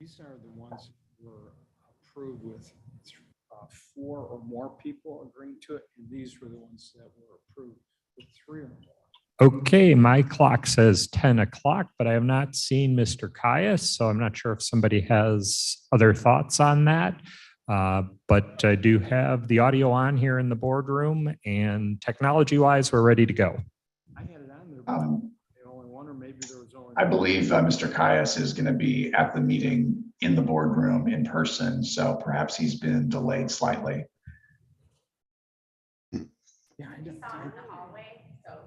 These are the ones that were approved with 4 or more people agreeing to it, and these were the ones that were approved with 3 or more. Okay, my clock says 10 o'clock, but I have not seen Mr. Caius, so I'm not sure if somebody has other thoughts on that. But I do have the audio on here in the boardroom, and technology-wise, we're ready to go. I had it on there, but the only one, or maybe there was only. I believe Mr. Caius is going to be at the meeting in the boardroom in person, so perhaps he's been delayed slightly. Yeah, I didn't. In the hallway, so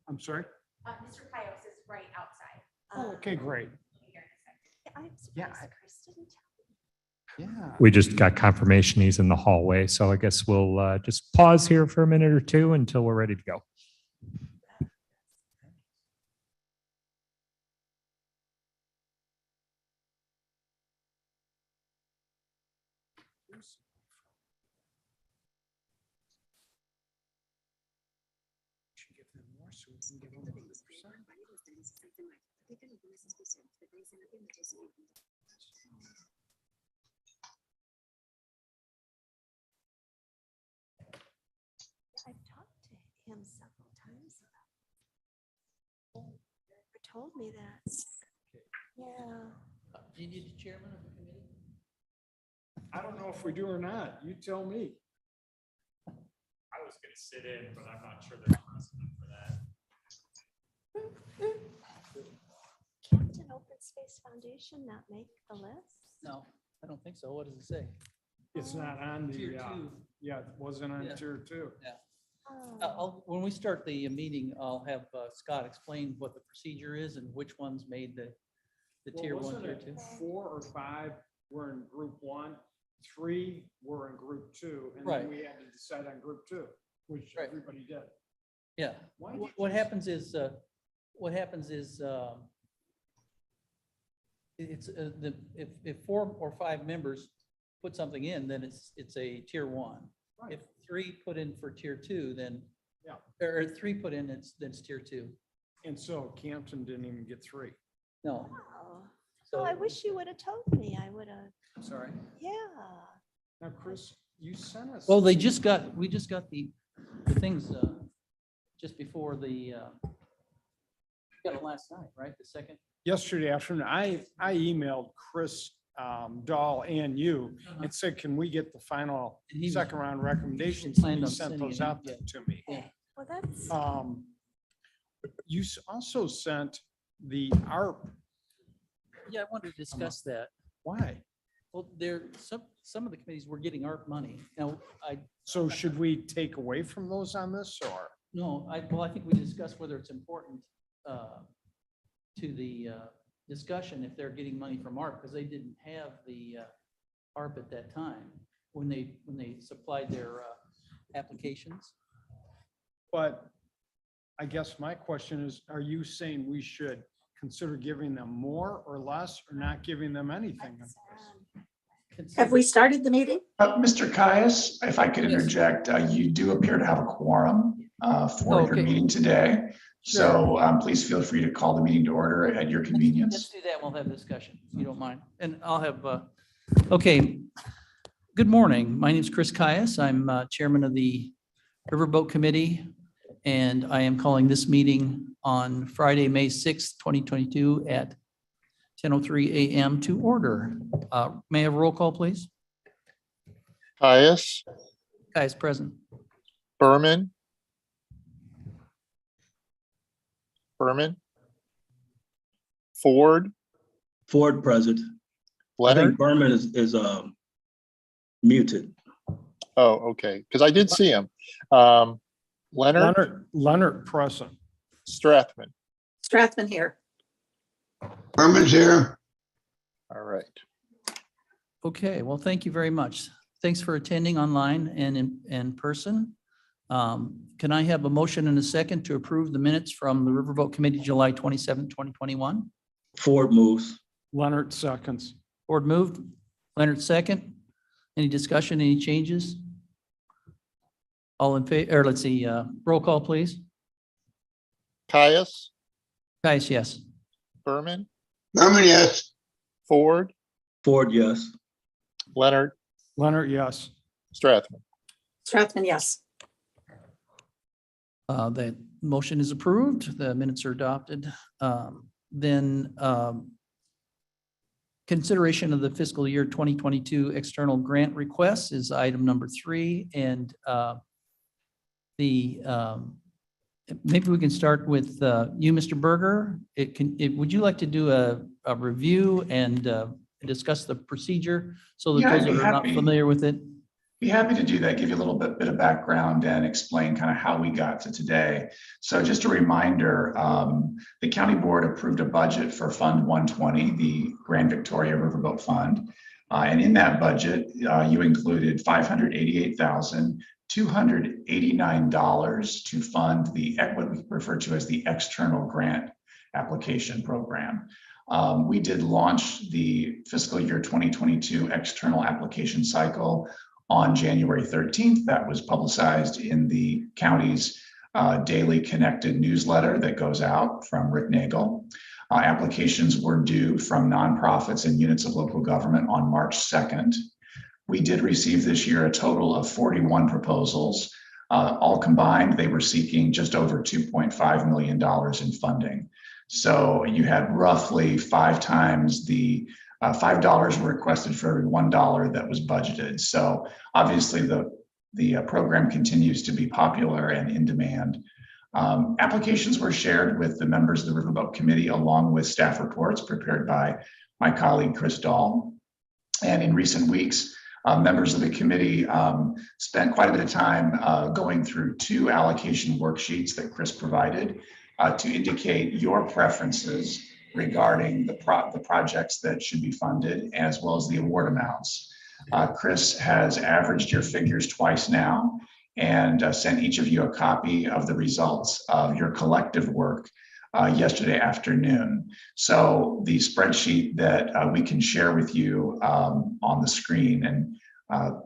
I'm sorry? Mr. Caius is right outside. Oh, okay, great. Here in a second. I'm Yeah, surprised Chris didn't tell me. Yeah. We just got confirmation he's in the hallway, so I guess we'll just pause here for a minute or two until we're ready to go. Should give them more so we can give them 100%. I've talked to him several times about it. He told me that. Yeah. Do you need the chairman of the committee? I don't know if we do or not. You tell me. I was going to sit in, but I'm not sure there's precedent for that. Can't an open space foundation not make the list? No, I don't think so. What does it say? It's not on the, Tier 2. yeah, it wasn't on Yeah. tier 2. Oh, When we start the meeting, I'll have Scott explain what the procedure is and which ones made the Well, tier 1, wasn't tier it 2. 4 or 5 were in group 1, 3 were in group 2, and Right. then we had to decide on group 2, which Right. everybody did. Yeah. Why did What you- happens is, it's if 4 or 5 members put something in, then it's a tier 1. Right. If 3 put in for tier 2, then, Yeah. or 3 put in, then it's tier 2. And so Campton didn't even get 3. No, wow. so. Oh, I wish you would have told me. I would have, I'm sorry. yeah. Now, Chris, you sent us. Well, we just got the things just before the, got it last night, right? The second. Yesterday afternoon, I emailed Chris Dahl and you and said, can we get the final And he was- second round recommendations? planned And he on sent sending those it in, out yeah. to me. Yeah. Well, that's, You also sent the ARP. Yeah, I wanted to discuss that. Why? Well, some of the committees were getting ARP money. Now, So should we take away from those on this or? I think we discussed whether it's important to the discussion if they're getting money from ARP, because they didn't have the ARP at that time when they supplied their applications. But I guess my question is, are you saying we should consider giving them more or less or not giving them anything? Have we started the meeting? Mr. Caius, if I could Yes. interject, you do appear to have a quorum for your Okay. meeting today. So please feel free to call the meeting to order at your Let's convenience. do that. We'll have discussion, if you don't mind. And I'll have, okay. Good morning. My name is Chris Caius. I'm chairman of the Riverboat Committee. And I am calling this meeting on Friday, May 6th, 2022 at 10:03 a.m. to order. May I have a roll call, please? Caius, Guys present. Berman, Ford, Ford present. I Leonard. think Berman is muted. Oh, okay, because I did see him. Leonard, Leonard present. Strathman. Strathman here. Berman's here. All right. Okay, well, thank you very much. Thanks for attending online and in person. Can I have a motion and a second to approve the minutes from the Riverboat Committee, July 27, 2021? Ford moves. Leonard seconds. Ford moved, Leonard second. Any discussion, any changes? All in favor, or let's see, roll call, please. Caius, Guys, yes. Berman, Berman, yes. Ford, Ford, yes. Leonard, Leonard, yes. Strathman. Strathman, yes. That motion is approved. The minutes are adopted. Then consideration of the fiscal year 2022 external grant requests is item number 3. And maybe we can start with you, Mr. Berger. Would you like to do a review and discuss the procedure so that Yeah, I'd those be that are not happy. familiar with it? Be happy to do that, give you a little bit of background and explain kind of how we got to today. So just a reminder, the county board approved a budget for Fund 120, the Grand Victoria Riverboat Fund. And in that budget, you included $588,289 to fund what we refer to as the external grant application program. We did launch the fiscal year 2022 external application cycle on January 13th. That was publicized in the county's daily connected newsletter that goes out from Rick Nagel. Applications were due from nonprofits and units of local government on March 2nd. We did receive this year a total of 41 proposals. All combined, they were seeking just over $2.5 million in funding. So you had roughly 5 times the $5 were requested for every $1 that was budgeted. So obviously the program continues to be popular and in demand. Applications were shared with the members of the Riverboat Committee along with staff reports prepared by my colleague Chris Dahl. And in recent weeks, members of the committee spent quite a bit of time going through 2 allocation worksheets that Chris provided to indicate your preferences regarding the projects that should be funded, as well as the award amounts. Chris has averaged your figures twice now and sent each of you a copy of the results of your collective work yesterday afternoon. So the spreadsheet that we can share with you on the screen, and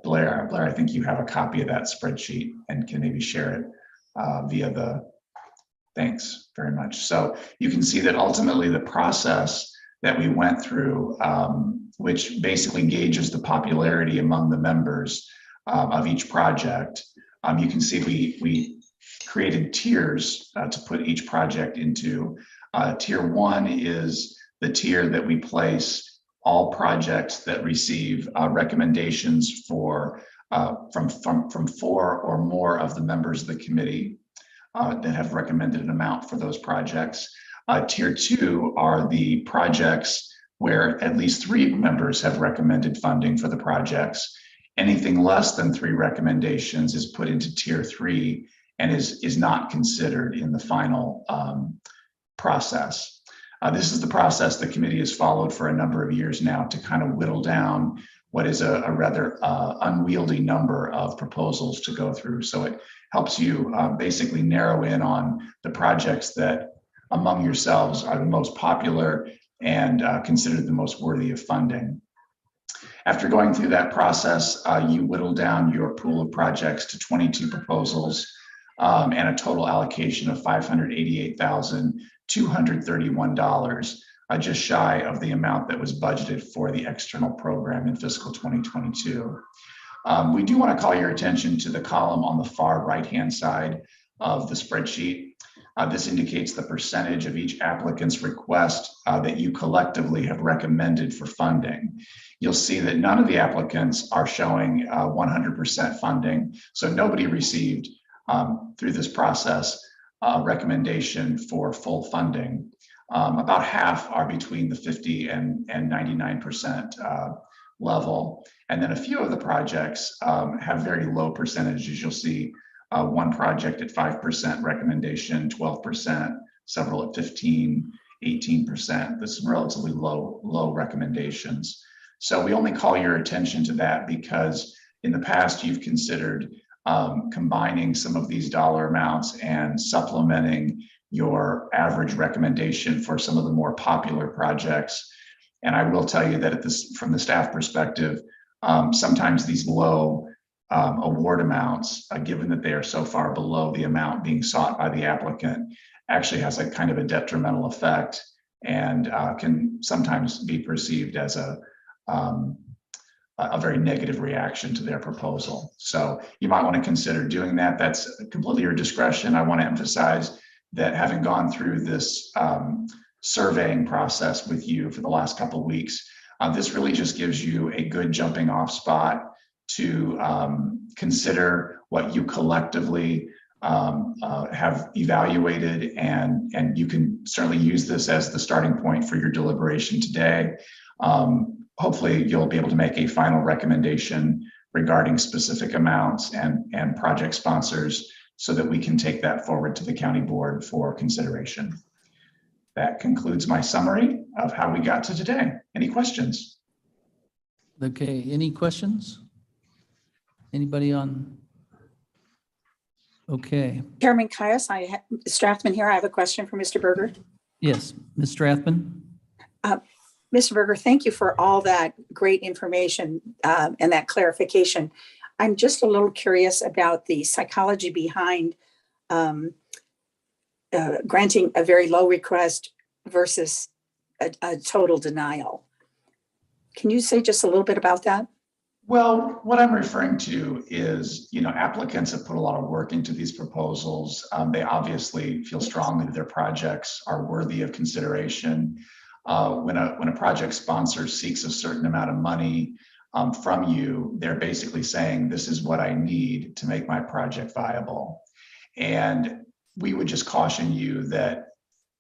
Blair, I think you have a copy of that spreadsheet and can maybe share it via the. Thanks very much. So you can see that ultimately the process that we went through, which basically gauges the popularity among the members of each project, you can see we created tiers to put each project into. Tier 1 is the tier that we place all projects that receive recommendations from 4 or more of the members of the committee that have recommended an amount for those projects. Tier 2 are the projects where at least 3 members have recommended funding for the projects. Anything less than 3 recommendations is put into Tier 3 and is not considered in the final process. This is the process the committee has followed for a number of years now to kind of whittle down what is a rather unwieldy number of proposals to go through. So it helps you basically narrow in on the projects that among yourselves are the most popular and considered the most worthy of funding. After going through that process, you whittle down your pool of projects to 22 proposals and a total allocation of $588,231, just shy of the amount that was budgeted for the external program in fiscal 2022. We do want to call your attention to the column on the far right-hand side of the spreadsheet. This indicates the percentage of each applicant's request that you collectively have recommended for funding. You'll see that none of the applicants are showing 100% funding. So nobody received through this process a recommendation for full funding. About half are between the 50 and 99% level. And then a few of the projects have very low percentages. You'll see one project at 5% recommendation, 12%, several at 15, 18%. This is relatively low recommendations. So we only call your attention to that because in the past you've considered combining some of these dollar amounts and supplementing your average recommendation for some of the more popular projects. And I will tell you that from the staff perspective, sometimes these low award amounts, given that they are so far below the amount being sought by the applicant, actually has a kind of a detrimental effect and can sometimes be perceived as a very negative reaction to their proposal. So you might want to consider doing that. That's completely your discretion. I want to emphasize that having gone through this surveying process with you for the last couple of weeks, this really just gives you a good jumping off spot to consider what you collectively have evaluated, and you can certainly use this as the starting point for your deliberation today. Hopefully you'll be able to make a final recommendation regarding specific amounts and project sponsors so that we can take that forward to the county board for consideration. That concludes my summary of how we got to today. Any questions? Okay, any questions? Anybody on? Okay, Chairman Caius, Strathman here. I have a question for Mr. Berger. yes, Ms. Strathman? Mr. Berger, thank you for all that great information and that clarification. I'm just a little curious about the psychology behind granting a very low request versus a total denial. Can you say just a little bit about that? Well, what I'm referring to is, applicants have put a lot of work into these proposals. They obviously feel strongly that their projects are worthy of consideration. When a project sponsor seeks a certain amount of money from you, they're basically saying, this is what I need to make my project viable. And we would just caution you that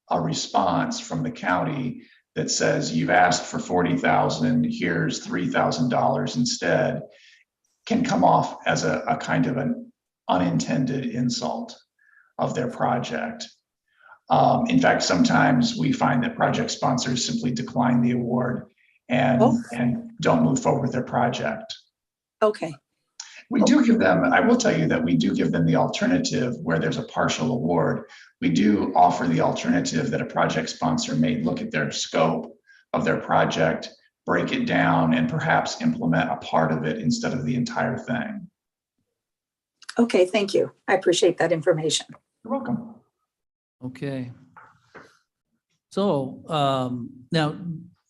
a response from the county that says you've asked for $40,000, here's $3,000 instead, can come off as a kind of an unintended insult of their project. In fact, sometimes we find that project sponsors simply decline the award and don't move forward with their project. Okay. We do give them, I will tell you that we do give them the alternative where there's a partial award. We do offer the alternative that a project sponsor may look at their scope of their project, break it down, and perhaps implement a part of it instead of the entire thing. Okay, thank you. I appreciate that information. You're welcome. Okay. So now,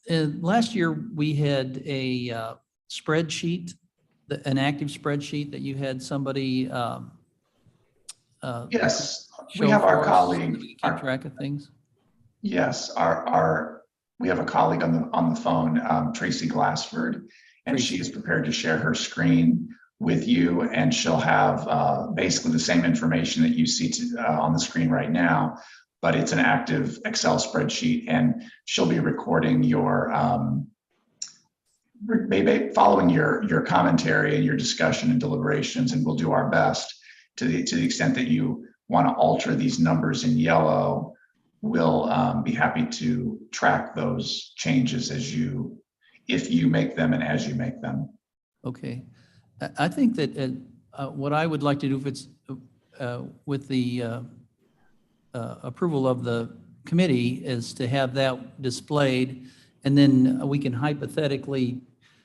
last year we had a spreadsheet, an active spreadsheet that you had somebody Yes, show we have our for us so colleague. that we can keep track of things. Yes, we have a colleague on the phone, Tracy Glassford, and she is prepared to share her screen with you, and she'll have basically the same information that you see on the screen right now, but it's an active Excel spreadsheet, and she'll be recording your following your commentary and your discussion and deliberations, and we'll do our best to the extent that you want to alter these numbers in yellow. We'll be happy to track those changes if you make them and as you make them. Okay. I think that what I would like to do, if it's with the approval of the committee, is to have that displayed, and then we can hypothetically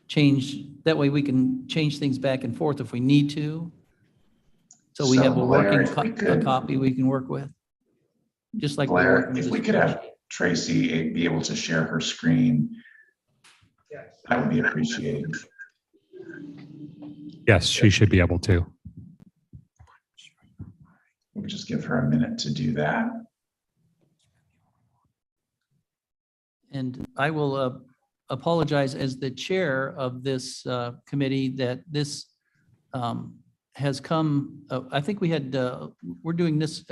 change, that way we can change things back and forth if we need to. So we have a working copy we can work with. Just like Blair, if we could have Tracy be able to share her screen, that would be appreciated. Yes, she should be able to. We'll just give her a minute to do that. And I will apologize as the chair of this committee that this has come, I think we had, we're doing this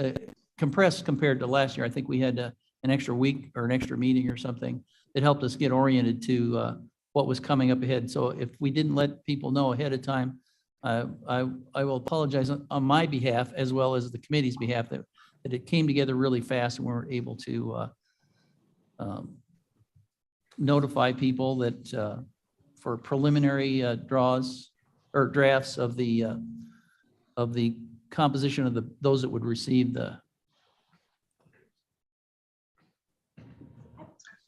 compressed compared to last year. I think we had an extra week or an extra meeting or something that helped us get oriented to what was coming up ahead. So if we didn't let people know ahead of time, I will apologize on my behalf as well as the committee's behalf that it came together really fast and we were able to notify people that for preliminary draws or drafts of the composition of those that would receive the.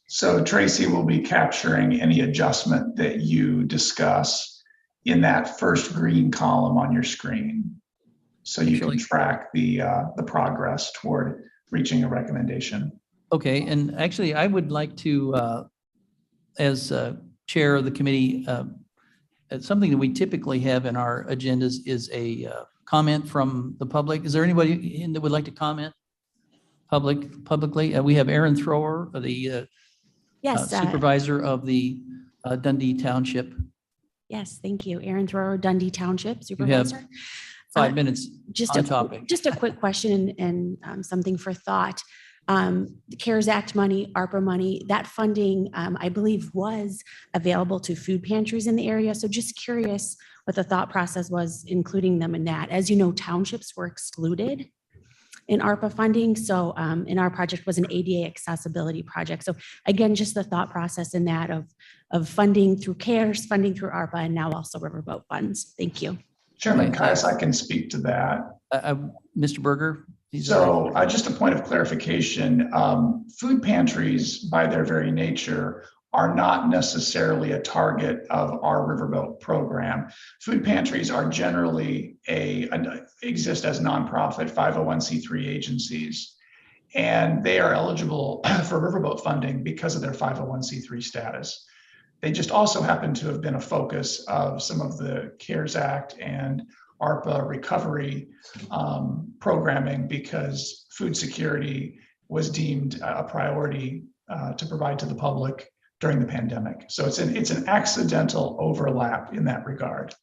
So Tracy will be capturing any adjustment that you discuss in that first green column on your screen. So you can track the progress toward reaching a recommendation. Okay, and actually, I would like to, as chair of the committee, something that we typically have in our agendas is a comment from the public. Is there anybody that would like to comment publicly? We have Aaron Thrower, the Yes, supervisor of the Dundee Township. yes, thank you. Erin Thrower, Dundee Township You have Supervisor. 5 minutes Just on a, topic. just a quick question and something for thought. The CARES Act money, ARPA money, that funding, I believe was available to food pantries in the area. So just curious what the thought process was including them in that. As you know, townships were excluded in ARPA funding. So in our project was an ADA accessibility project. So again, just the thought process in that of funding through CARES, funding through ARPA, and now also Riverboat funds. Thank you. Chairman Caius, I can speak to that. Mr. Berger? So just a point of clarification, food pantries by their very nature are not necessarily a target of our Riverboat program. Food pantries are generally exist as nonprofit 501c3 agencies, and they are eligible for Riverboat funding because of their 501c3 status. They just also happen to have been a focus of some of the CARES Act and ARPA recovery programming because food security was deemed a priority to provide to the public during the pandemic. So it's an accidental overlap in that regard.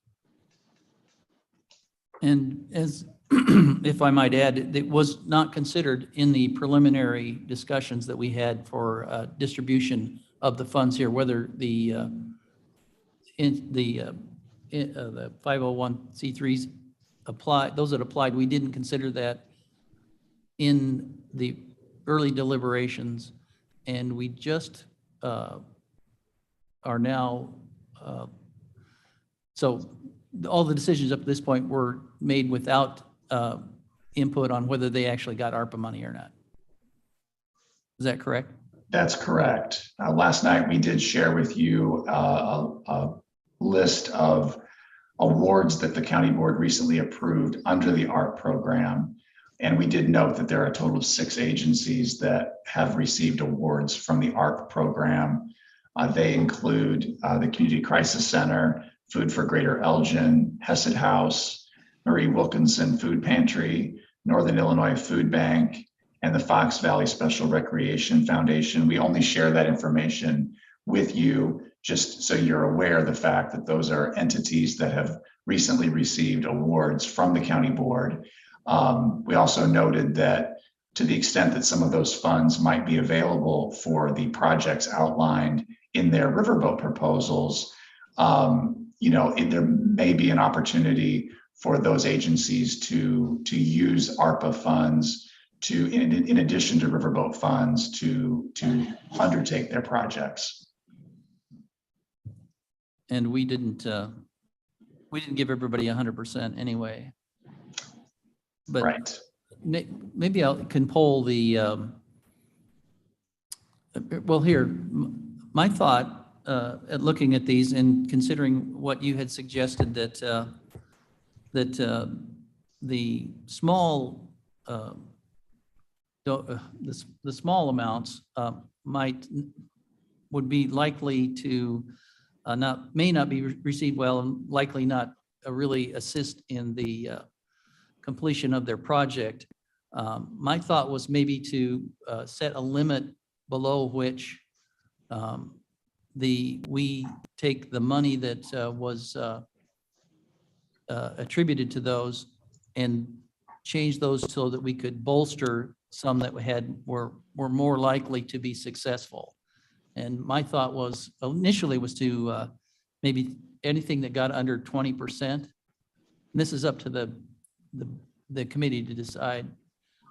And as, if I might add, it was not considered in the preliminary discussions that we had for distribution of the funds here, whether the 501c3s applied, those that applied, we didn't consider that in the early deliberations. And we just are now, so all the decisions up to this point were made without input on whether they actually got ARPA money or not. Is that correct? That's correct. Last night, we did share with you a list of awards that the county board recently approved under the ARP program. And we did note that there are a total of 6 agencies that have received awards from the ARP program. They include the Community Crisis Center, Food for Greater Elgin, Hesed House, Marie Wilkinson Food Pantry, Northern Illinois Food Bank, and the Fox Valley Special Recreation Foundation. We only share that information with you just so you're aware of the fact that those are entities that have recently received awards from the county board. We also noted that to the extent that some of those funds might be available for the projects outlined in their Riverboat proposals, there may be an opportunity for those agencies to use ARPA funds in addition to Riverboat funds to undertake their projects. And we didn't give everybody 100% anyway. But right. Maybe I can poll the, well, here, my thought at looking at these and considering what you had suggested that the small the small amounts would be likely to may not be received well and likely not really assist in the completion of their project. My thought was maybe to set a limit below which we take the money that was attributed to those and change those so that we could bolster some that were more likely to be successful. And my thought was initially was to maybe anything that got under 20%. And this is up to the committee to decide.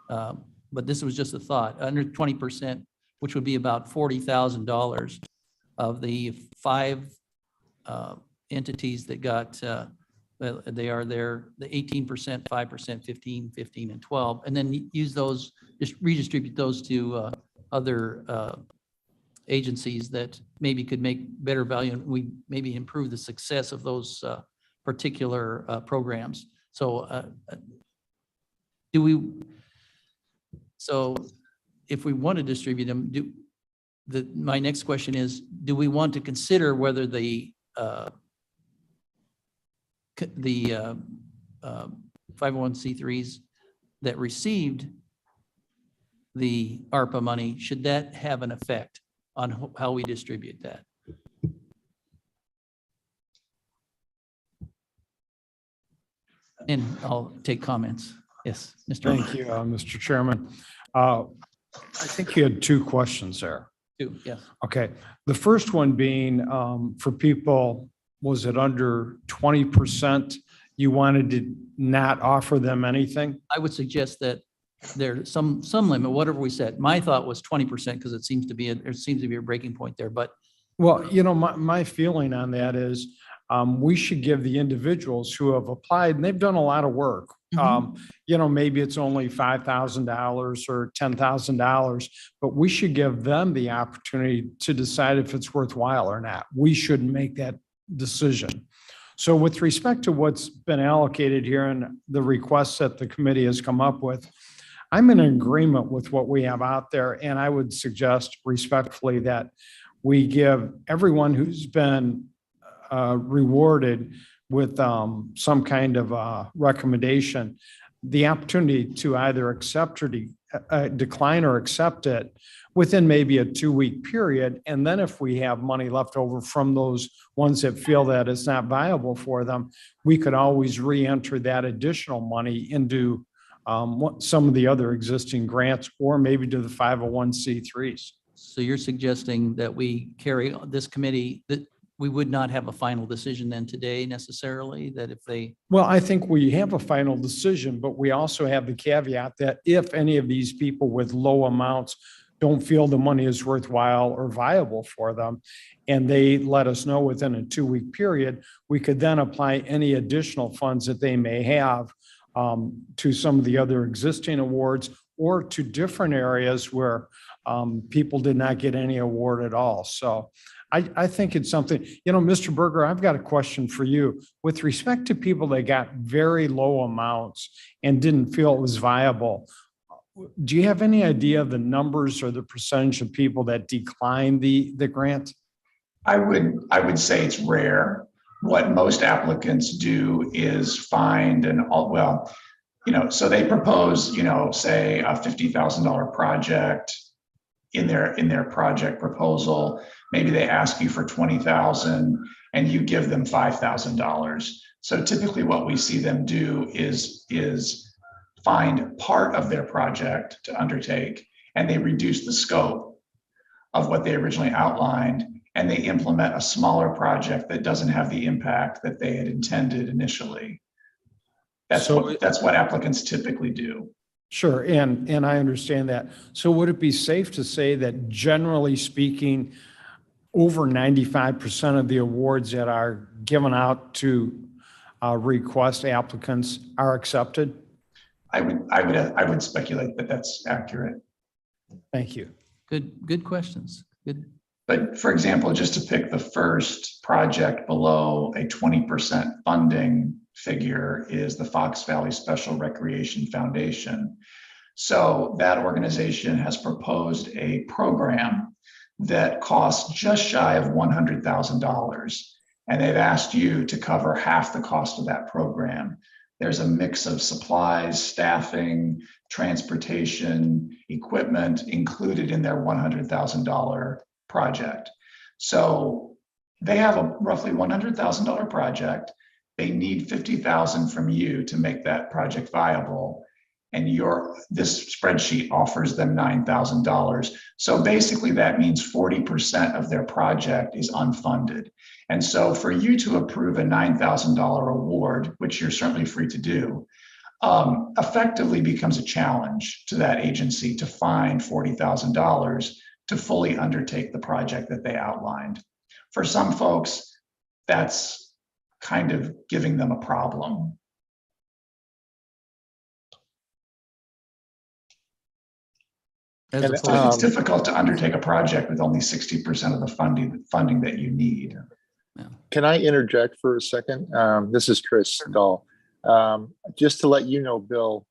But this was just a thought, under 20%, which would be about $40,000 of the 5 entities that got, they are there, the 18%, 5%, 15, 15, and 12, and then use those, just redistribute those to other agencies that maybe could make better value and we maybe improve the success of those particular programs. So if we want to distribute them, my next question is, do we want to consider whether the 501c3s that received the ARPA money, should that have an effect on how we distribute that? And I'll take comments. Yes, Mr. Thank you, Mr. Chairman. I think you had two questions there. Yes. Okay, the first one being for people, was it under 20%? You wanted to not offer them anything? I would suggest that there's some limit, whatever we said. My thought was 20% because it seems to be a breaking point there, but Well, my feeling on that is we should give the individuals who have applied, and they've done a lot of work. Maybe it's only $5,000 or $10,000, but we should give them the opportunity to decide if it's worthwhile or not. We shouldn't make that decision. So with respect to what's been allocated here and the requests that the committee has come up with, I'm in agreement with what we have out there. And I would suggest respectfully that we give everyone who's been rewarded with some kind of recommendation the opportunity to either accept or decline or accept it within maybe a 2-week period. And then if we have money left over from those ones that feel that it's not viable for them, we could always re-enter that additional money into some of the other existing grants or maybe to the 501c3s. so you're suggesting that we carry this committee, that we would not have a final decision then today necessarily, that if they, Well, I think we have a final decision, but we also have the caveat that if any of these people with low amounts don't feel the money is worthwhile or viable for them, and they let us know within a 2-week period, we could then apply any additional funds that they may have to some of the other existing awards or to different areas where people did not get any award at all. So I think it's something, Mr. Berger, I've got a question for you. With respect to people that got very low amounts and didn't feel it was viable, do you have any idea of the numbers or the percentage of people that declined the grant? I would say it's rare. What most applicants do is find so they propose, say a $50,000 project in their project proposal. Maybe they ask you for $20,000 and you give them $5,000. So typically what we see them do is find part of their project to undertake, and they reduce the scope of what they originally outlined, and they implement a smaller project that doesn't have the impact that they had intended initially. That's what applicants typically do. Sure, and I understand that. So would it be safe to say that generally speaking, over 95% of the awards that are given out to request applicants are accepted? I would speculate that that's accurate. Thank you. good questions. Good. But for example, just to pick the first project below a 20% funding figure is the Fox Valley Special Recreation Foundation. So that organization has proposed a program that costs just shy of $100,000. And they've asked you to cover half the cost of that program. There's a mix of supplies, staffing, transportation, equipment included in their $100,000 project. So they have a roughly $100,000 project. They need $50,000 from you to make that project viable. And this spreadsheet offers them $9,000. So basically that means 40% of their project is unfunded. And so for you to approve a $9,000 award, which you're certainly free to do, effectively becomes a challenge to that agency to find $40,000 to fully undertake the project that they outlined. For some folks, that's kind of giving them a problem. It's difficult to undertake a project with only 60% of the funding that you need. Can I interject for a second? This is Chris Dahl. Just to let you know, Bill,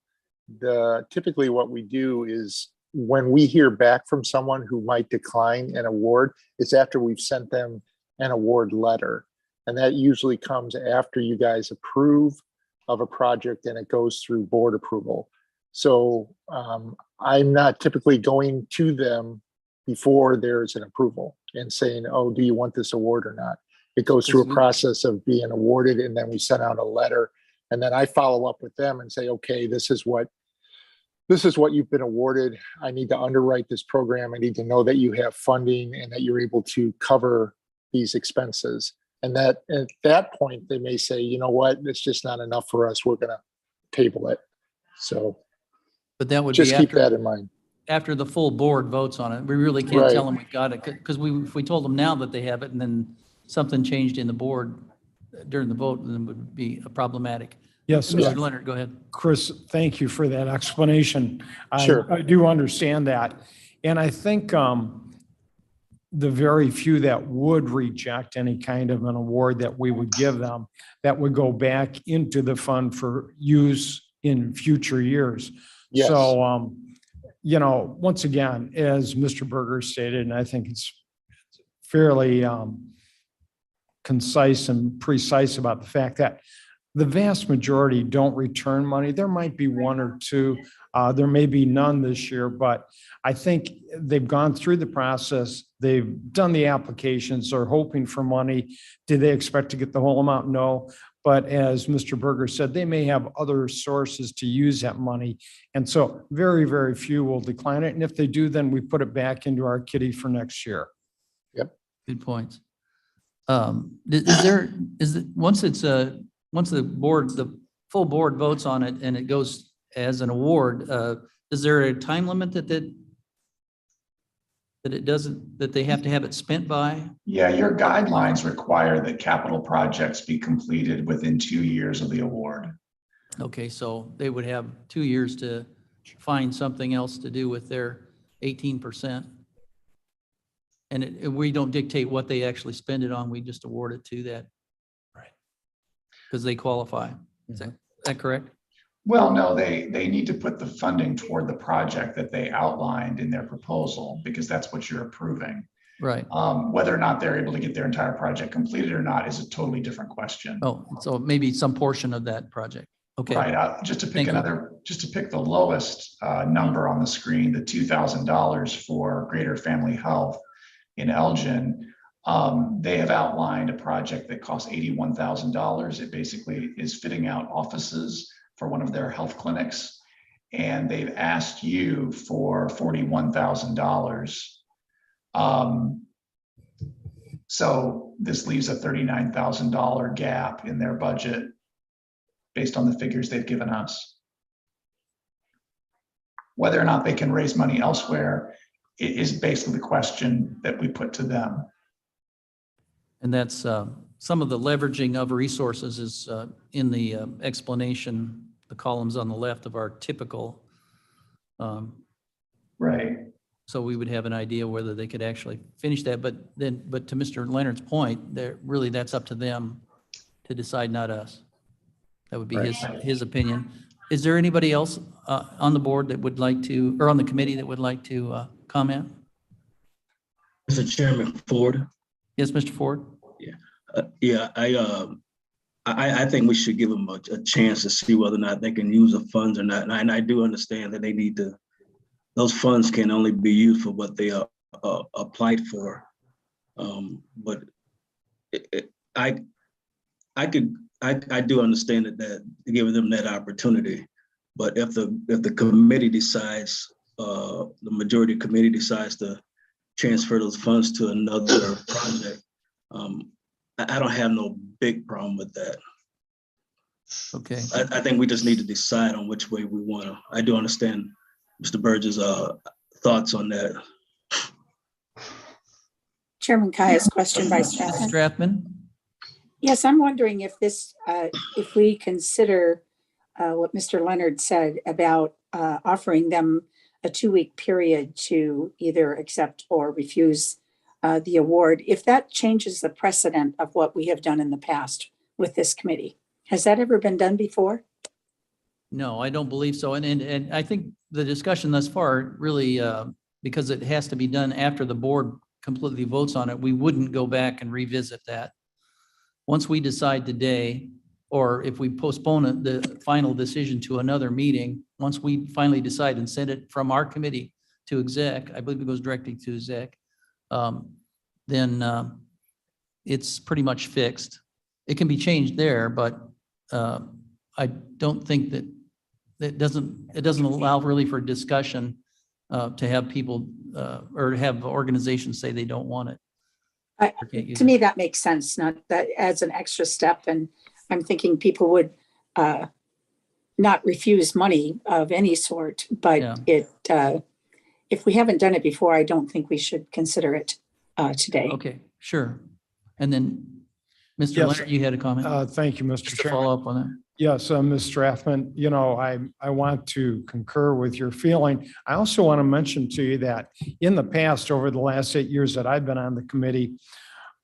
typically what we do is when we hear back from someone who might decline an award, it's after we've sent them an award letter. And that usually comes after you guys approve of a project and it goes through board approval. So I'm not typically going to them before there's an approval and saying, oh, do you want this award or not? It goes through a process of being awarded, and then we send out a letter, and then I follow up with them and say, okay, this is what you've been awarded. I need to underwrite this program. I need to know that you have funding and that you're able to cover these expenses. And that at that point, they may say, you know what, it's just not enough for us. We're going to table it. So But that would just be keep after, that in mind. after the full board votes on it. We really can't tell them we got it, because if we told them now that they have it and then something changed in the board during the vote, then it would be problematic. Yes. Mr. Leonard, go ahead. Chris, thank you for that explanation. Sure. I do understand that. And I think the very few that would reject any kind of an award that we would give them, that would go back into the fund for use in future years. Yes. So, once again, as Mr. Berger stated, and I think it's fairly concise and precise about the fact that the vast majority don't return money. There might be one or two, there may be none this year, but I think they've gone through the process. They've done the applications, they're hoping for money. Do they expect to get the whole amount? No. But as Mr. Berger said, they may have other sources to use that money. And so very, very few will decline it. And if they do, then we put it back into our kitty for next year. Yep. Good points. Once the full board votes on it and it goes as an award, is there a time limit that they have to have it spent by? Yeah, your guidelines require that capital projects be completed within 2 years of the award. Okay, so they would have 2 years to find something else to do with their 18%. And we don't dictate what they actually spend it on. We just award it to that. Right. Because they qualify. Is that correct? Well, no, they need to put the funding toward the project that they outlined in their proposal, because that's what you're approving. Right. Whether or not they're able to get their entire project completed or not is a totally different question. Oh, so maybe some portion of that project. Okay. Right. Just to pick the lowest number on the screen, the $2,000 for Greater Family Health in Elgin, they have outlined a project that costs $81,000. It basically is fitting out offices for one of their health clinics, and they've asked you for $41,000. So this leaves a $39,000 gap in their budget based on the figures they've given us. Whether or not they can raise money elsewhere is basically the question that we put to them. And that's some of the leveraging of resources is in the explanation, the columns on the left of our typical. Right. So we would have an idea whether they could actually finish that. But to Mr. Leonard's point, that's up to them to decide, not us. That would be his opinion. Is there anybody else on the board that would like to, or on the committee that would like to comment? Mr. Chairman Ford. Yes, Mr. Ford. I think we should give them a chance to see whether or not they can use the funds or not. And I do understand that they need to. Those funds can only be used for what they are applied for. But I do understand that giving them that opportunity. But if the committee decides, the majority committee decides to transfer those funds to another project, I don't have no big problem with that. Okay. I think we just need to decide on which way we want to. I do understand Mr. Burge's thoughts on that. Chairman Kayas, question by Strathman. Strathman. Yes, I'm wondering if this, if we consider what Mr. Leonard said about offering them a 2-week period to either accept or refuse the award, if that changes the precedent of what we have done in the past with this committee. Has that ever been done before? No, I don't believe so. And I think the discussion thus far really, because it has to be done after the board completely votes on it, we wouldn't go back and revisit that. Once we decide today, or if we postpone it, the final decision to another meeting, once we finally decide and send it from our committee to exec, I believe it goes directly to exec, then it's pretty much fixed. It can be changed there, but I don't think that it doesn't allow really for discussion to have people or have organizations say they don't want it. To me, that makes sense, not that adds an extra step. And I'm thinking people would not refuse money of any sort, but if we haven't done it before, I don't think we should consider it today. Okay, sure. And then, Mr. Yes. Leonard, you had a comment? Thank you, Mr. Just to Chairman. follow up on that. Yes, Ms. Strathman, I want to concur with your feeling. I also want to mention to you that in the past, over the last 8 years that I've been on the committee,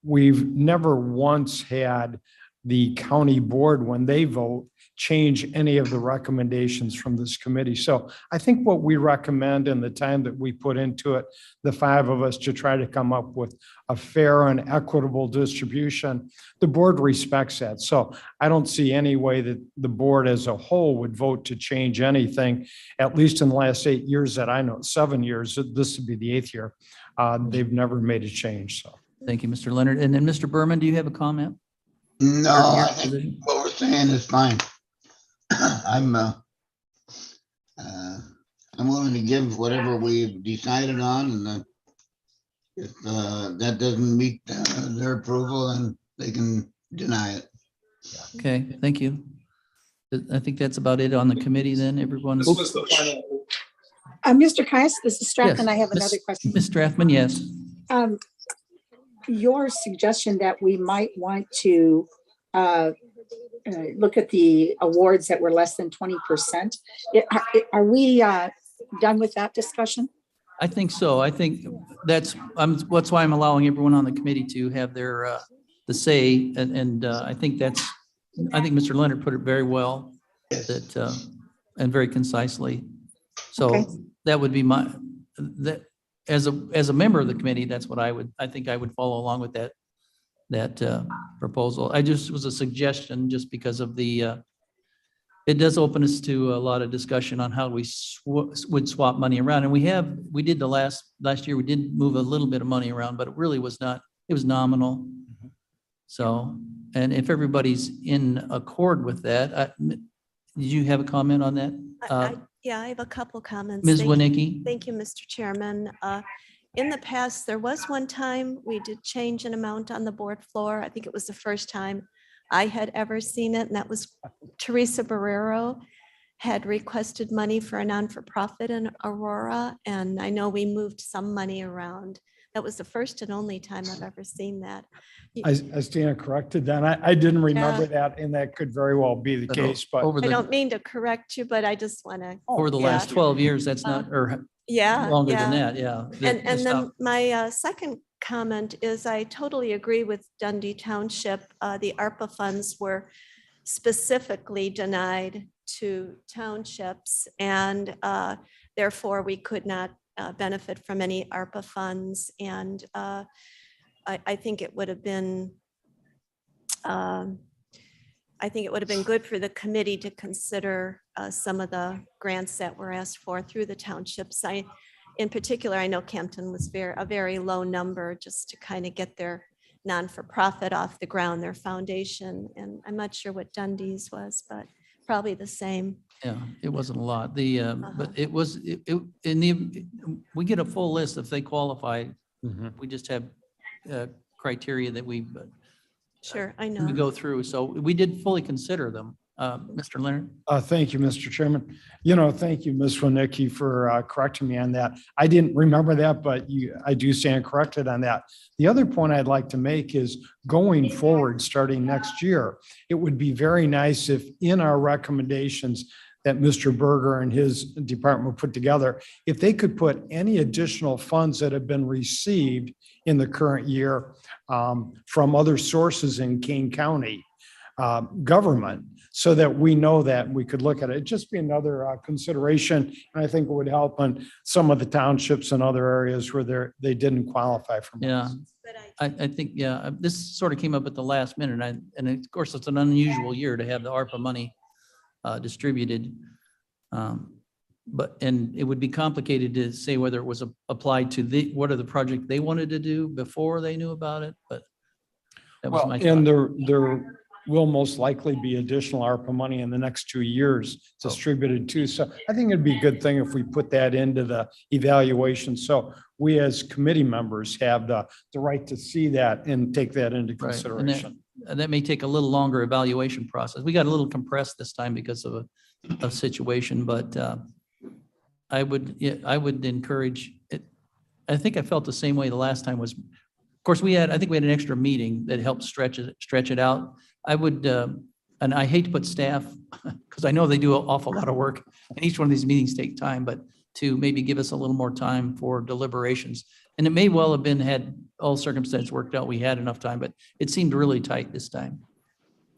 we've never once had the county board, when they vote, change any of the recommendations from this committee. So I think what we recommend and the time that we put into it, the 5 of us, to try to come up with a fair and equitable distribution, the board respects that. So I don't see any way that the board as a whole would vote to change anything, at least in the last 8 years that I know, 7 years, this would be the 8th year. They've never made a change, so. Thank you, Mr. Leonard. And then Mr. Berman, do you have a comment? No, Or your I think position? what we're saying is fine. I'm willing to give whatever we've decided on, and then if that doesn't meet their approval, then they can deny it. Okay, thank you. I think that's about it on the committee then, everyone. Mr. Caius, this is Strathman. Yes, I have Miss- another question. Ms. Strathman, yes. Your suggestion that we might want to look at the awards that were less than 20%. Are we done with that discussion? I think so. I think that's why I'm allowing everyone on the committee to have their, the say. And I think Mr. Leonard put it very well, that, and very concisely. So Okay. that would be that as a member of the committee, that's what I think I would follow along with that proposal. I just was a suggestion just because of it does open us to a lot of discussion on how we would swap money around. And we did the last year, we did move a little bit of money around, but it really was not, it was nominal. So, and if everybody's in accord with that, did you have a comment on that? Yeah, I have a couple comments. Ms. Thank- Winicki? Thank you, Mr. Chairman. In the past, there was one time we did change an amount on the board floor. I think it was the first time I had ever seen it, and that was Teresa Barrero had requested money for a non-for-profit in Aurora, and I know we moved some money around. That was the first and only time I've ever seen that. I stand corrected then. I didn't remember that, and that could very well be the case, but Over I the, don't mean to correct you, but I just want to, over the last 12 years, that's not, or yeah. longer yeah. than that, yeah. And then my second comment is I totally agree with Dundee Township. The ARPA funds were specifically denied to townships, and therefore we could not benefit from any ARPA funds. And I think it would have been good for the committee to consider some of the grants that were asked for through the townships. In particular, I know Campton was a very low number just to kind of get their non-for-profit off the ground, their foundation. And I'm not sure what Dundee's was, but probably the same. Yeah, it wasn't a lot. But it was, we get a full list if they qualify. We just have criteria that we Sure, I know. go through. So we did fully consider them. Mr. Leonard? thank you, Mr. Chairman. Thank you, Ms. Winicki, for correcting me on that. I didn't remember that, but I do stand corrected on that. The other point I'd like to make is going forward, starting next year, it would be very nice if in our recommendations that Mr. Berger and his department put together, if they could put any additional funds that have been received in the current year from other sources in Kane County, government so that we know that we could look at it. It'd just be another consideration. And I think it would help on some of the townships and other areas where they didn't qualify for. Yeah. I think, yeah, this sort of came up at the last minute. And of course, it's an unusual year to have the ARPA money distributed. And it would be complicated to say whether it was applied to what are the project they wanted to do before they knew about it, but that was Well, my and thought. there will most likely be additional ARPA money in the next 2 years distributed too. So I think it'd be a good thing if we put that into the evaluation. So we as committee members have the right to see that and take that into Right. consideration. And that may take a little longer evaluation process. We got a little compressed this time because of a situation, but I would encourage it. I think I felt the same way the last time was, of course, I think we had an extra meeting that helped stretch it out. I would, and I hate to put staff, because I know they do an awful lot of work and each one of these meetings take time, but to maybe give us a little more time for deliberations. And it may well have been, had all circumstances worked out, we had enough time, but it seemed really tight this time.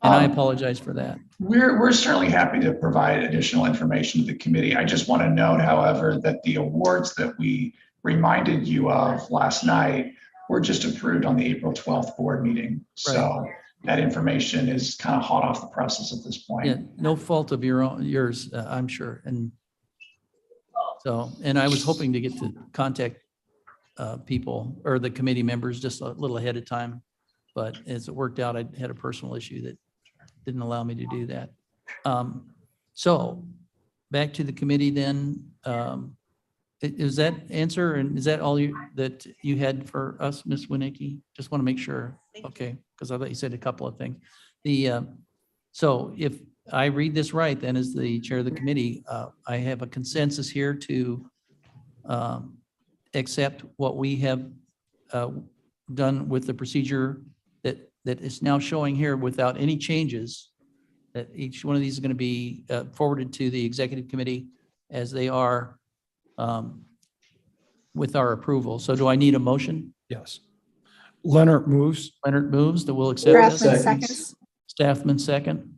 And I apologize for that. We're certainly happy to provide additional information to the committee. I just want to note, however, that the awards that we reminded you of last night were just approved on the April 12th board meeting. So that information is kind of hot off the presses at this point. Yeah, no fault of yours, I'm sure. And so, and I was hoping to get to contact people or the committee members just a little ahead of time. But as it worked out, I had a personal issue that didn't allow me to do that. So back to the committee then. Is that answer and is that all that you had for us, Ms. Winnicki? Just want to make sure. Okay, because I thought you said a couple of things. So if I read this right, then as the chair of the committee, I have a consensus here to accept what we have done with the procedure that is now showing here without any changes, that each one of these is going to be forwarded to the executive committee as they are with our approval. So do I need a motion? Yes. Leonard moves. Leonard moves that we'll accept this. Strathman seconds. Staffman second.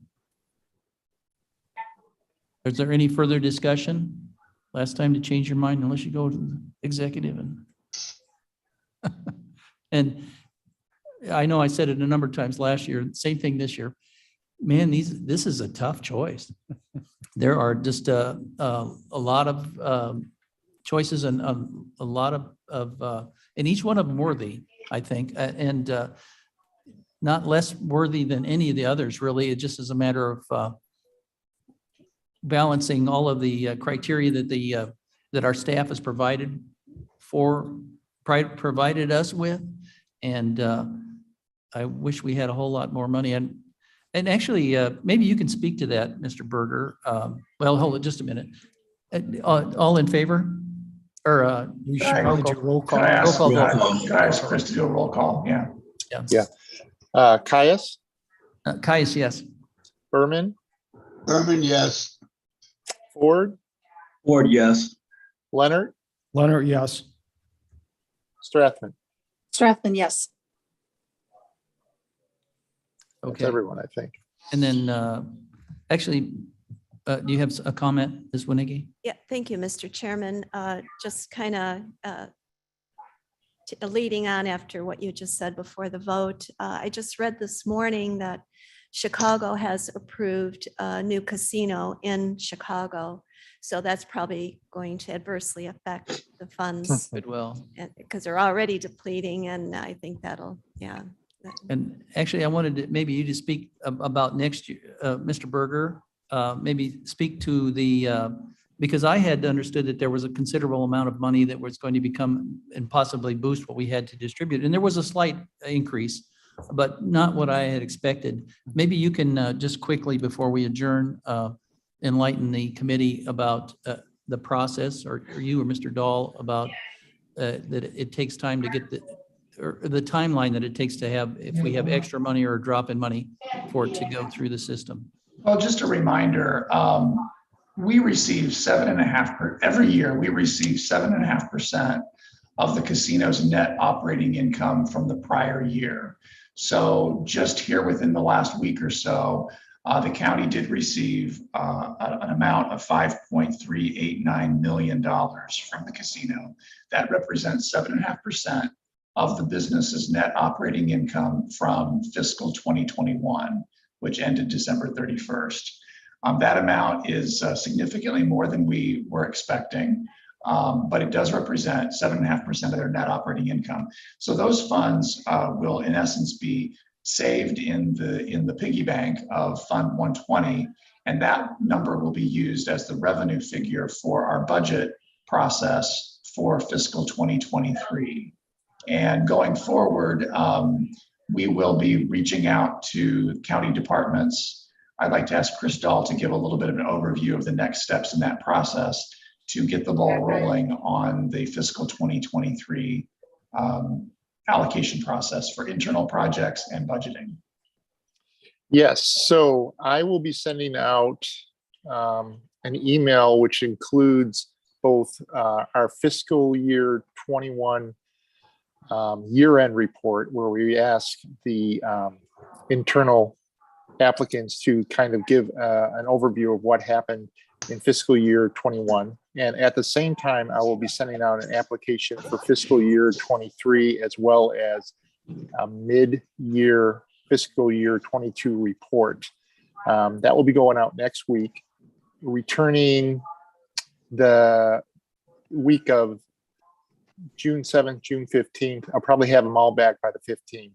Is there any further discussion? Last time to change your mind unless you go to the executive and I know I said it a number of times last year, same thing this year. Man, this is a tough choice. There are just a lot of choices and a lot of and each one of them worthy, I think, and not less worthy than any of the others, really. It just is a matter of balancing all of the criteria that our staff has provided us with. And I wish we had a whole lot more money. And actually, maybe you can speak to that, Mr. Berger. Well, hold it just a minute. All in favor? Or We should probably do roll call. Can I ask, Roll call can I ask Chris to do a roll call? Yeah. Caius, Caius, yes. Berman, Berman, yes. Ford, Ford, yes. Leonard, Leonard, yes. Strathman. Strathman, yes. That's Okay. everyone, I think. And then actually, do you have a comment, Ms. Winnicki? Yeah, thank you, Mr. Chairman. Just kind of leading on after what you just said before the vote. I just read this morning that Chicago has approved a new casino in Chicago. So that's probably going to adversely affect the funds Good, well. because they're already depleting, and I think that'll, yeah. And actually, I wanted maybe you to speak about next year, Mr. Berger, maybe speak to because I had understood that there was a considerable amount of money that was going to become and possibly boost what we had to distribute. And there was a slight increase, but not what I had expected. Maybe you can just quickly, before we adjourn, enlighten the committee about the process, or you or Mr. Dahl about that it takes time to get the timeline that it takes to have, if we have extra money or a drop in money for it to go through the system. Well, just a reminder, we receive every year we receive 7.5% of the casino's net operating income from the prior year. So just here within the last week or so, the county did receive an amount of $5.389 million from the casino. That represents 7.5% of the business's net operating income from fiscal 2021, which ended December 31st. That amount is significantly more than we were expecting, but it does represent 7.5% of their net operating income. So those funds will, in essence, be saved in the piggy bank of Fund 120, and that number will be used as the revenue figure for our budget process for fiscal 2023. And going forward, we will be reaching out to county departments. I'd like to ask Chris Dahl to give a little bit of an overview of the next steps in that process to get the ball rolling on the fiscal 2023 allocation process for internal projects and budgeting. Yes, so I will be sending out an email which includes both our fiscal year 21 year-end report, where we ask the internal applicants to kind of give an overview of what happened in fiscal year 21. And at the same time, I will be sending out an application for fiscal year 23, as well as a mid-year fiscal year 22 report. That will be going out next week, returning the week of June 7th, June 15th. I'll probably have them all back by the 15th.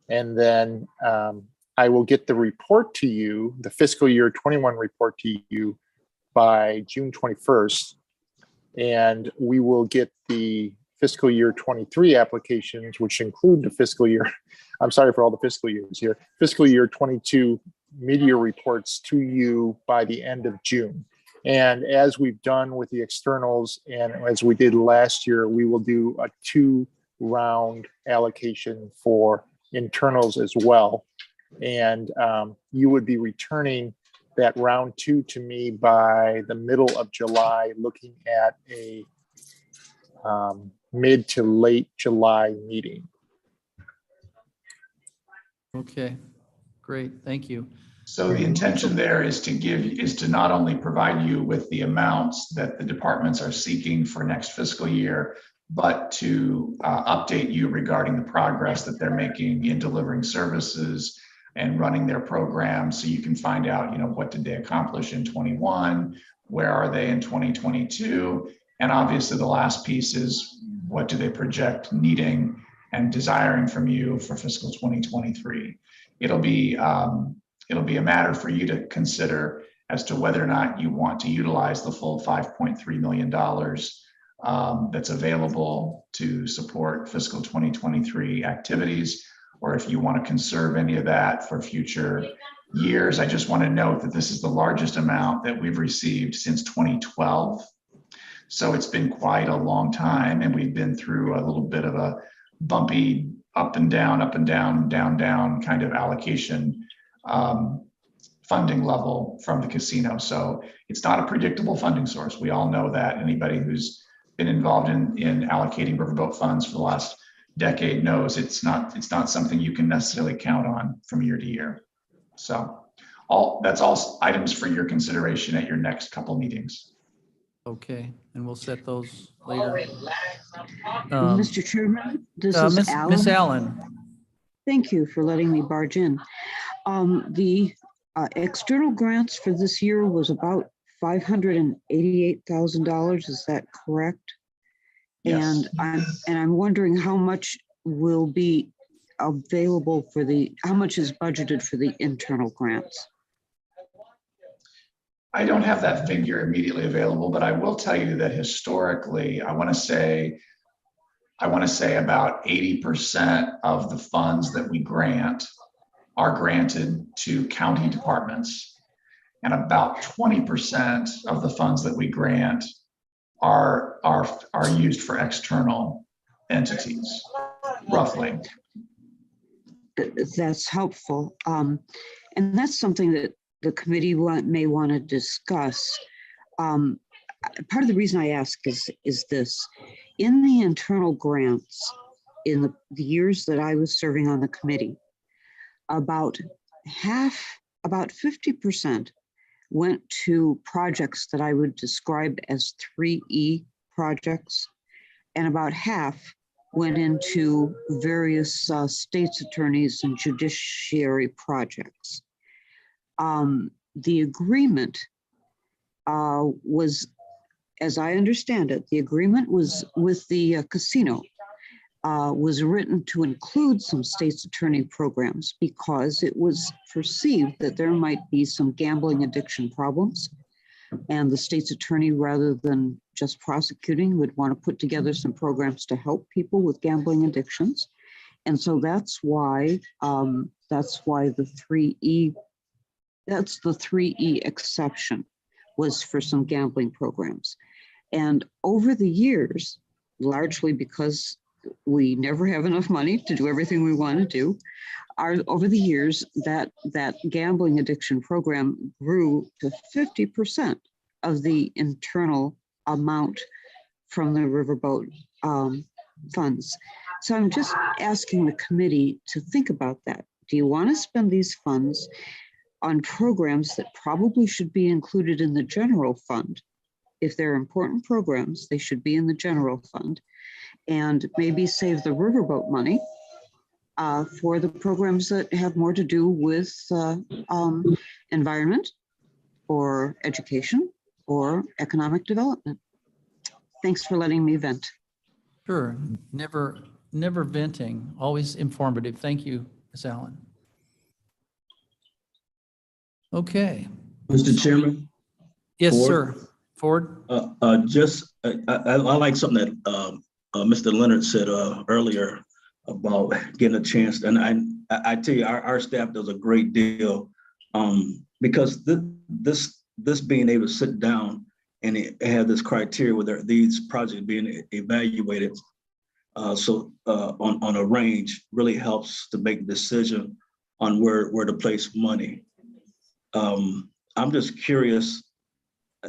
And then I will get the report to you, the fiscal year 21 report to you by June 21st. And we will get the fiscal year 23 applications, which include the fiscal year, I'm sorry for all the fiscal years here, fiscal year 22 mid-year reports to you by the end of June. And as we've done with the externals and as we did last year, we will do a 2-round allocation for internals as well. And you would be returning that round 2 to me by the middle of July, looking at a mid to late July meeting. Okay, great, thank you. So the intention there is to not only provide you with the amounts that the departments are seeking for next fiscal year, but to update you regarding the progress that they're making in delivering services and running their programs, so you can find out, what did they accomplish in 21, where are they in 2022, and obviously the last piece is what do they project needing and desiring from you for fiscal 2023. It'll be a matter for you to consider as to whether or not you want to utilize the full $5.3 million that's available to support fiscal 2023 activities, or if you want to conserve any of that for future years. I just want to note that this is the largest amount that we've received since 2012. So it's been quite a long time, and we've been through a little bit of a bumpy up and down, down, down kind of allocation funding level from the casino. So it's not a predictable funding source. We all know that. Anybody who's been involved in allocating riverboat funds for the last decade knows it's not something you can necessarily count on from year to year. So that's all items for your consideration at your next couple meetings. Okay, and we'll set those later. Mr. Chairman, this is Alan. Miss Allen. Thank you for letting me barge in. The external grants for this year was about $588,000. Is that correct? Yes. And I'm wondering how much will be available for how much is budgeted for the internal grants? I don't have that figure immediately available, but I will tell you that historically, I want to say about 80% of the funds that we grant are granted to county departments, and about 20% of the funds that we grant are used for external entities, roughly. That's helpful. And that's something that the committee may want to discuss. Part of the reason I ask is this: in the internal grants, in the years that I was serving on the committee, about 50% went to projects that I would describe as 3E projects, and about half went into various state's attorneys and judiciary projects. The agreement was, as I understand it, the agreement was with the casino, was written to include some state's attorney programs because it was perceived that there might be some gambling addiction problems. And the state's attorney, rather than just prosecuting, would want to put together some programs to help people with gambling addictions. And so that's why the 3E, that's the 3E exception, was for some gambling programs. And over the years, largely because we never have enough money to do everything we want to do, over the years, that gambling addiction program grew to 50% of the internal amount from the Riverboat funds. So I'm just asking the committee to think about that. Do you want to spend these funds on programs that probably should be included in the general fund? If they're important programs, they should be in the general fund, and maybe save the Riverboat money for the programs that have more to do with environment or education or economic development. Thanks for letting me vent. Sure, never venting, always informative. Thank you, Ms. Allen. Okay. Mr. Chairman? Yes, Ford? sir. Ford? I like something that Mr. Leonard said earlier about getting a chance. And I tell you, our staff does a great deal because this being able to sit down and have this criteria where these projects being evaluated on a range really helps to make a decision on where to place money. I'm just curious,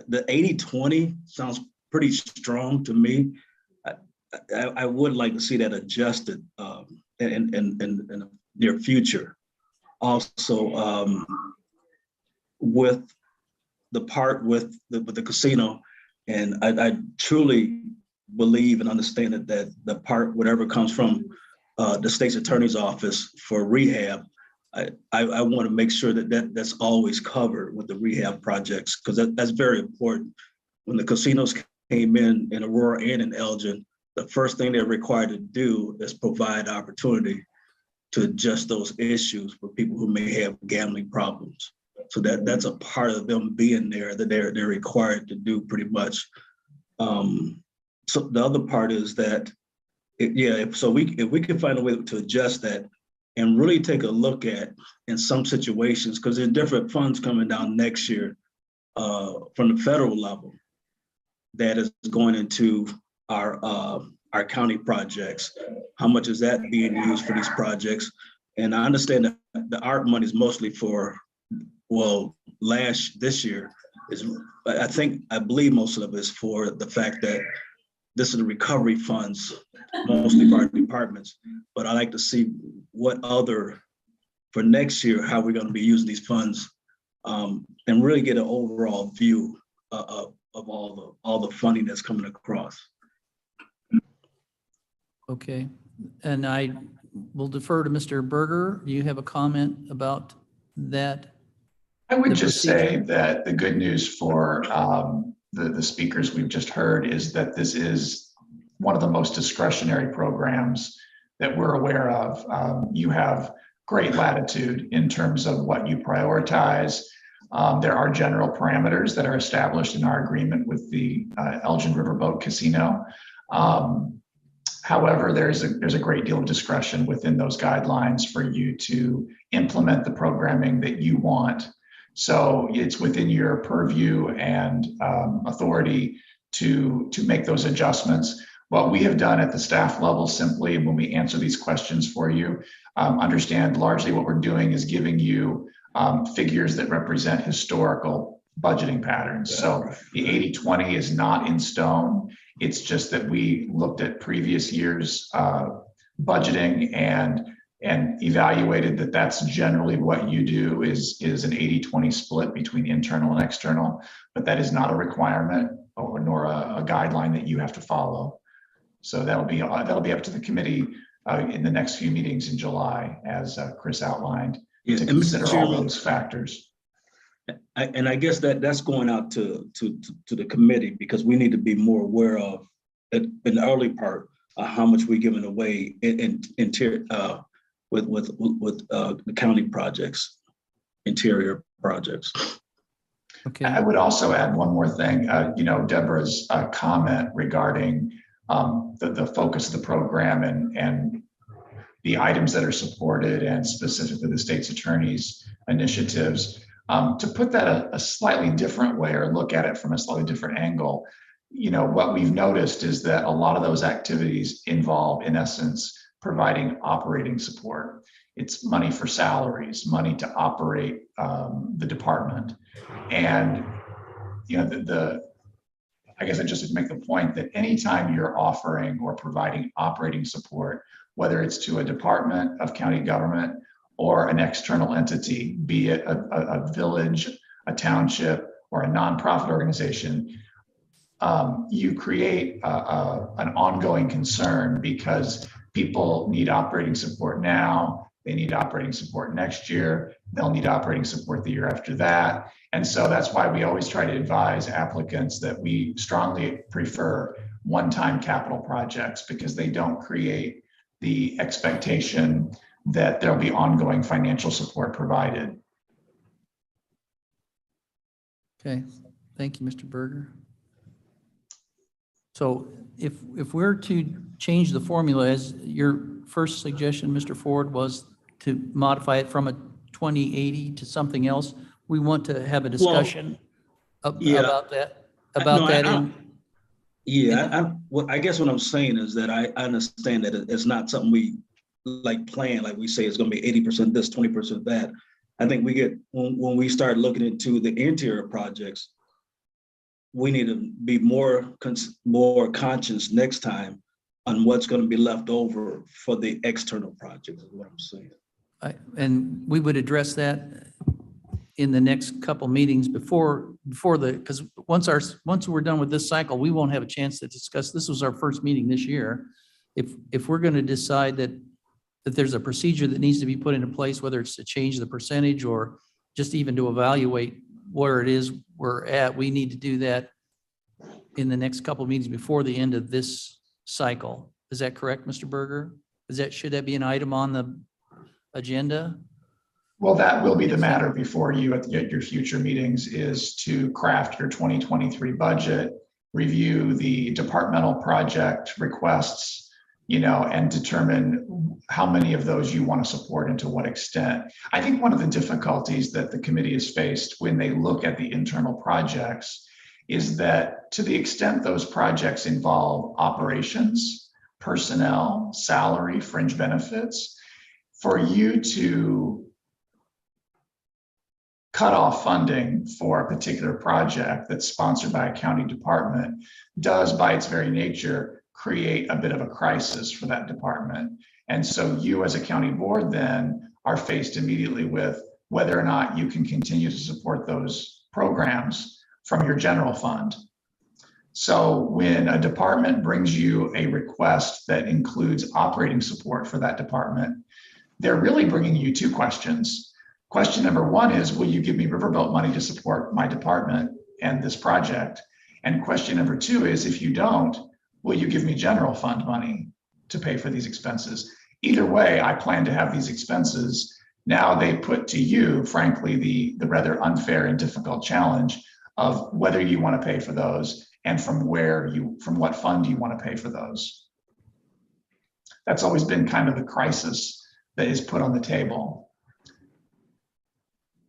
the 80-20 sounds pretty strong to me. I would like to see that adjusted in the near future. Also, with the part with the casino, and I truly believe and understand that the part, whatever comes from the state's attorney's office for rehab, I want to make sure that's always covered with the rehab projects, because that's very important. When the casinos came in Aurora and in Elgin, the first thing they're required to do is provide opportunity to adjust those issues for people who may have gambling problems. So that's a part of them being there that they're required to do pretty much. So the other part is that, if we can find a way to adjust that and really take a look at, in some situations, because there's different funds coming down next year from the federal level that is going into our county projects. How much is that being used for these projects? And I understand that the ARP money is mostly for, this year is, I believe most of it is for the fact that this is the recovery funds, mostly for our departments. But I like to see what other, for next year, how we're going to be using these funds, and really get an overall view of all the funding that's coming across. Okay, and I will defer to Mr. Berger. Do you have a comment about that? I would just say that the good news for the speakers we've just heard is that this is one of the most discretionary programs that we're aware of. You have great latitude in terms of what you prioritize. There are general parameters that are established in our agreement with the Elgin Riverboat Casino. However, there's a great deal of discretion within those guidelines for you to implement the programming that you want. So it's within your purview and authority to make those adjustments. What we have done at the staff level simply, when we answer these questions for you, understand largely what we're doing is giving you figures that represent historical budgeting patterns. So the 80-20 is not in stone. It's just that we looked at previous years' budgeting and and evaluated that that's generally what you do is an 80-20 split between internal and external, but that is not a requirement or nor a guideline that you have to follow. So that'll be up to the committee in the next few meetings in July, as Chris outlined, Yeah, to and Mr. consider all Chairman, those factors. I guess that's going out to the committee, because we need to be more aware of in the early part how much we're giving away with the county projects, interior projects. Okay. I would also add one more thing. Deborah's comment regarding the focus of the program and the items that are supported, and specifically the state's attorney's initiatives. To put that a slightly different way, or look at it from a slightly different angle, what we've noticed is that a lot of those activities involve, in essence, providing operating support. It's money for salaries, money to operate the department. And, I guess I just would make the point that anytime you're offering or providing operating support, whether it's to a department of county government or an external entity, be it a village, a township, or a nonprofit organization, you create an ongoing concern, because people need operating support now, they need operating support next year, they'll need operating support the year after that. And so that's why we always try to advise applicants that we strongly prefer one-time capital projects, because they don't create the expectation that there'll be ongoing financial support provided. Okay, thank you, Mr. Berger. So if we're to change the formula, as your first suggestion, Mr. Ford, was to modify it from a 2080 to something else, we want to have a discussion about that. I guess what I'm saying is that I understand that it's not something we plan, like we say it's going to be 80% this, 20% that. I think when we start looking into the interior projects, we need to be more conscious next time on what's going to be left over for the external projects, is what I'm saying. And we would address that in the next couple meetings because once we're done with this cycle, we won't have a chance to discuss. This was our first meeting this year. If we're going to decide that there's a procedure that needs to be put into place, whether it's to change the percentage or just even to evaluate where it is we're at, we need to do that in the next couple of meetings before the end of this cycle. Is that correct, Mr. Berger? Should that be an item on the agenda? Well, that will be the matter before you at your future meetings, is to craft your 2023 budget, review the departmental project requests, and determine how many of those you want to support and to what extent. I think one of the difficulties that the committee has faced when they look at the internal projects is that, to the extent those projects involve operations, personnel, salary, fringe benefits, for you to cut off funding for a particular project that's sponsored by a county department does, by its very nature, create a bit of a crisis for that department. And so you as a county board then are faced immediately with whether or not you can continue to support those programs from your general fund. So when a department brings you a request that includes operating support for that department, they're really bringing you two questions. Question number one is, will you give me Riverboat money to support my department and this project? And question number two is, if you don't, will you give me general fund money to pay for these expenses? Either way, I plan to have these expenses. Now they put to you, frankly, the rather unfair and difficult challenge of whether you want to pay for those and from what fund you want to pay for those. That's always been kind of the crisis that is put on the table.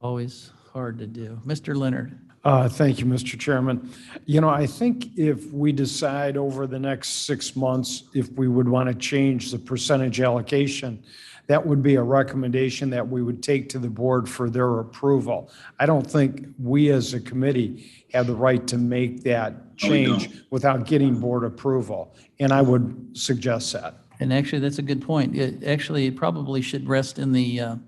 Always hard to do. Mr. Leonard. Thank you, Mr. Chairman. I think if we decide over the next 6 months, if we would want to change the percentage allocation, that would be a recommendation that we would take to the board for their approval. I don't think we as a committee have the right to make that change without getting board approval. And I would suggest that. And actually, that's a good point. It probably should rest in the,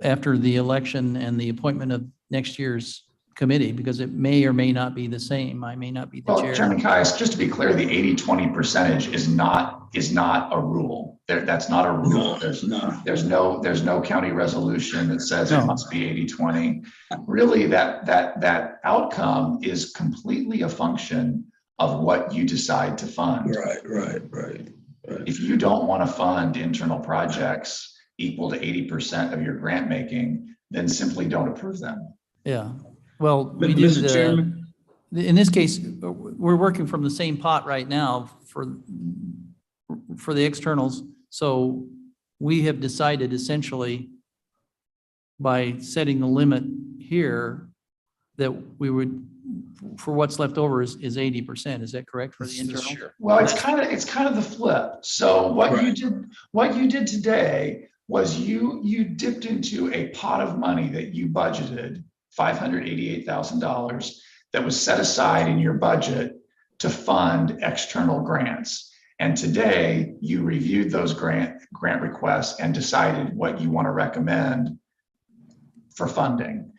after the election and the appointment of next year's committee, because it may or may not be the same. I may not be the Well, chair. Chairman Caius, just to be clear, the 80-20 percentage is not a rule. That's not a rule. There's no county resolution that says it No. must be 80-20. Really, that outcome is completely a function of what you decide to fund. Right. If you don't want to fund internal projects equal to 80% of your grant making, then simply don't approve them. Yeah, well, we Mr. did, Chairman? in this case, we're working from the same pot right now for the externals. So we have decided essentially by setting the limit here that we would, for what's left over is 80%. Is that correct for the internal? Well, it's kind of the flip. So what you did today was you dipped into a pot of money that you budgeted, $588,000, that was set aside in your budget to fund external grants. And today you reviewed those grant requests and decided what you want to recommend for funding.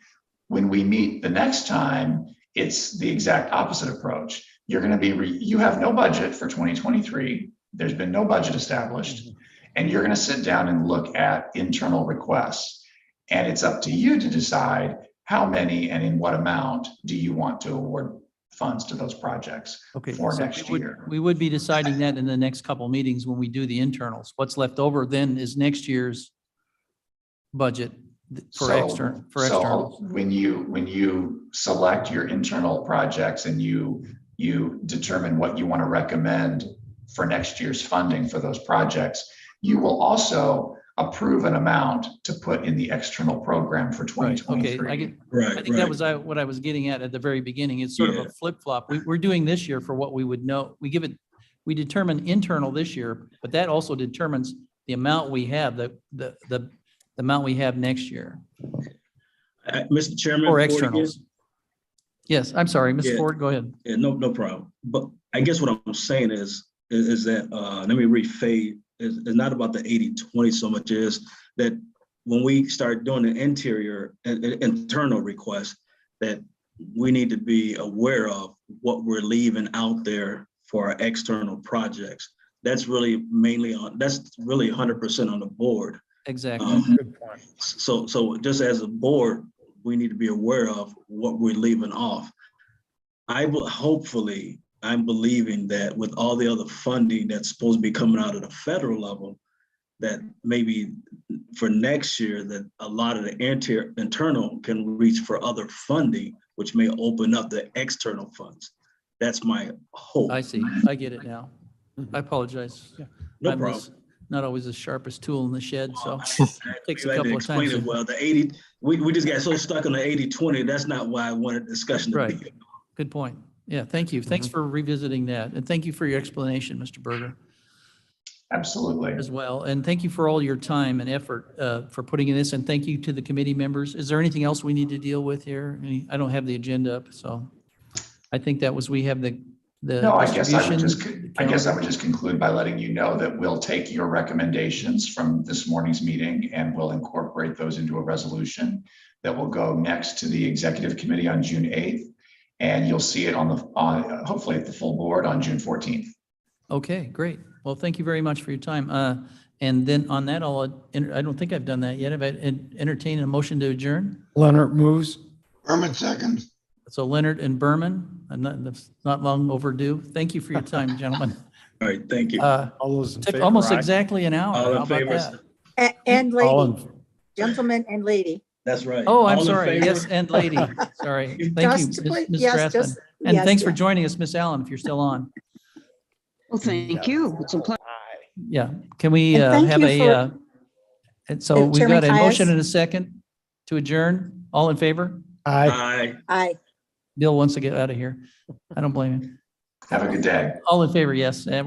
When we meet the next time, it's the exact opposite approach. You're going to be, you have no budget for 2023. There's been no budget established. And you're going to sit down and look at internal requests. And it's up to you to decide how many and in what amount do you want to award funds to those projects for next year. We would be deciding that in the next couple of meetings when we do the internals. What's left over then is next year's budget for external. So when you select your internal projects and you determine what you want to recommend for next year's funding for those projects, you will also approve an amount to put in the external program for 2023. Okay, I think that was what I was getting at the very beginning. It's sort of a flip-flop. We're doing this year for what we would know. We determine internal this year, but that also determines the amount we have, the amount we have next year. Mr. Chairman. Or externals. Yes, I'm sorry, Mr. Ford, go ahead. Yeah, no problem. But I guess what I'm saying is that, let me rephrase, it's not about the 80-20 so much as that when we start doing the internal requests, that we need to be aware of what we're leaving out there for our external projects. That's really that's really 100% on the board. Exactly. Good point. So just as a board, we need to be aware of what we're leaving off. I'm believing that with all the other funding that's supposed to be coming out of the federal level, that maybe for next year, that a lot of the internal can reach for other funding, which may open up the external funds. That's my hope. I see. I get it now. I apologize. No I'm problem. not always the sharpest tool in the shed, so takes a You had to couple of explain times. it well. The 80, we just got so stuck on the 80-20. That's not why I wanted discussion to Right. be. Good point. Yeah, thank you. Thanks for revisiting that. And thank you for your explanation, Mr. Berger, Absolutely. as well. And thank you for all your time and effort for putting in this. And thank you to the committee members. Is there anything else we need to deal with here? I don't have the agenda up, so I think we have the No, I guess I would distribution. just conclude by letting you know that we'll take your recommendations from this morning's meeting and we'll incorporate those into a resolution that will go next to the executive committee on June 8th. And you'll see it hopefully at the full board on June 14th. Okay, great. Well, thank you very much for your time. And then on that, I don't think I've done that yet. Have I entertained a motion to adjourn? Leonard moves. Berman seconds. So Leonard and Berman, that's not long overdue. Thank you for your time, gentlemen. All right, thank you. All those in Took favor, almost aye. exactly an hour. All How in about favor? that? And All lady, in- gentleman and lady. That's right. Oh, I'm All in sorry. favor? Yes, and lady. Sorry. Thank you, Just please- Ms. yes, Strathman. just- And yes, thanks for yes. joining us, Miss Allen, if you're still on. Well, thank you. It's a pleasure. Yeah. Can we And thank have you and so we've Chairman got a motion Caius. and a second to adjourn. All in favor? Aye. Aye. Aye. Bill wants to get out of here. I don't blame him. Have a good day. All in favor, yes. And we're